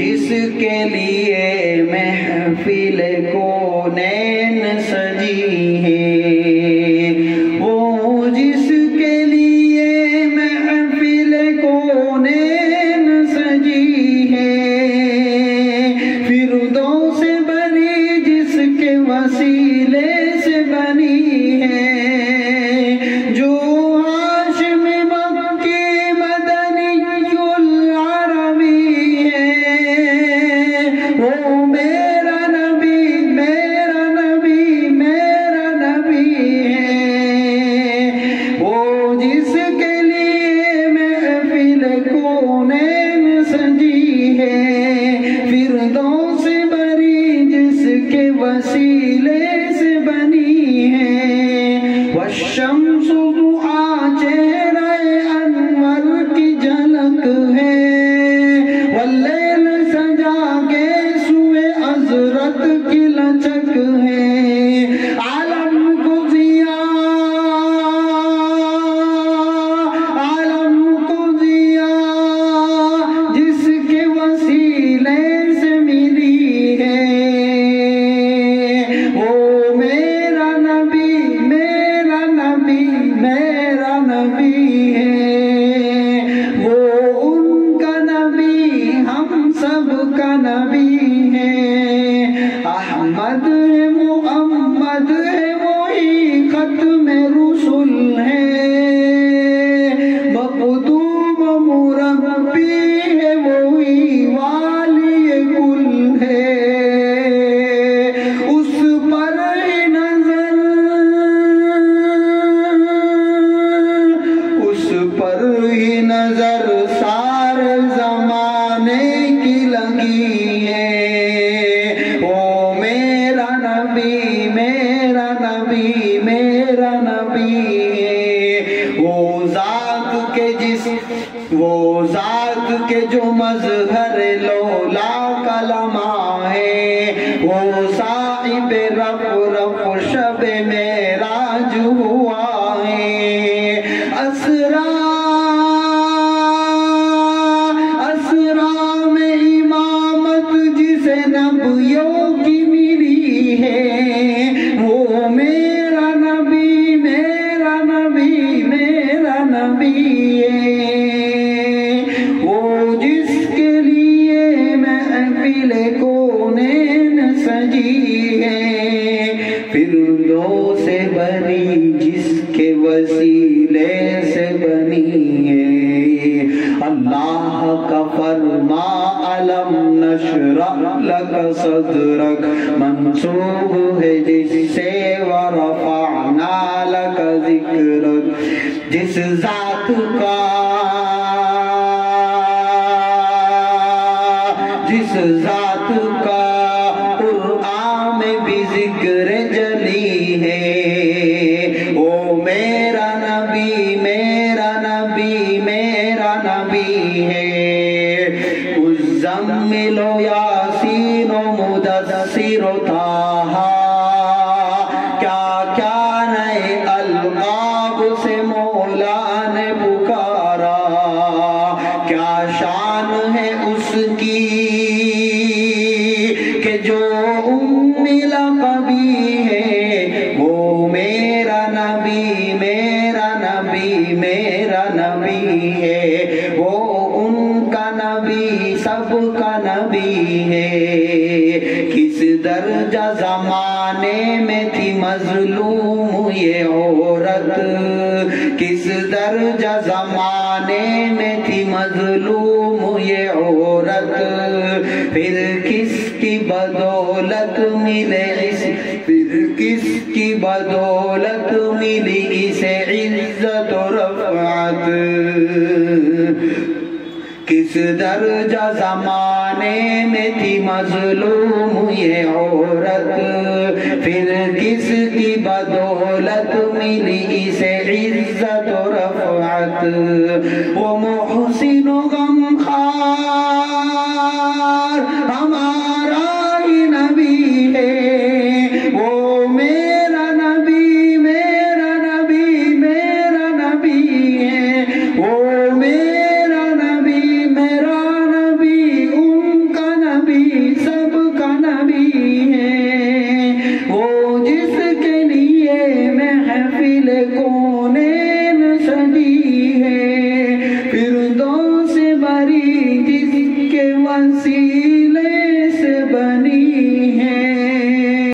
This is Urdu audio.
جس کے لیے محفل کونین سجی ہے، وہ جس کے لیے محفل کونین سجی ہے، فردوس بری جس کے وسیلے سے بنی ہے، جو ہاشم مکی مدنی العربی ہے، وہ میرا نبی میرا نبی میرا نبی ہے، وہ جس کے لیے محفل کونین سجی ہے، فردوس بری جس کے وسیلے سے بنی ہے، والشمس ضحا چہرہ انور کی جھلک ہے، واللیل سجا کے سوئے حضرت کی لچک ہے، عالم کو ضیا جس کے وسیلے سے ملی ہے، وہ میرا نبی میرا نبی میرا نبی ہے، وہ ان کا نبی ہم سب کا نبی ہے، احمد ہے محمد ہے وہی ختم رسول ہے، مقدوم مربی ہے وہی والی کل ہے، اس پر ہی نظر سارے زمانے کی لگی ہے، وہ میرا نبی میرا نبی میرا نبی ہے، وہ ذات کے جو مظہر لولا کلمہ ہے، وہ صاحب رف شب معراج ہوا ہے، اسرا میں امامت جسے نبیوں کی ملی ہے، وہ میرا نبی میرا نبی میرا نبی ہے، وہ جس کے لیے محفل کونین سجی ہے، فردوس بنی جس کے وسیلے سے بنی ہے، اللہ کا فرما علم نشرح لک صدرک منسوب ہے جس سے، ورفعنا لک ذکرک، جس ذات کا قرآن میں بھی ذکر جلی ہے، وہ میرا نبی میرا نبی میرا نبی ہے، مزمل و یاسین و مدثر و طٰہٰ، کیا کیا نئے القاب سے مولا نے پکارا، کیا شان ہے اس کی کہ جو لقبی ہے، وہ میرا نبی میرا نبی میرا نبی ہے، وہ ان کا نبی سب کا نبی ہے، کس درجہ زمانے میں تھی مظلوم یہ عورت، کس درجہ زمانے میں تھی مظلوم یہ عورت، پھر کس کی بدولت ملے پھر کس کی بدولت ملی اسے عزت و رفعت، کس درجہ زمانے میں تھی مظلوم یہ عورت، پھر کس کی بدولت ملی اسے عزت و رفعت، وہ محسن و غمخوار ہم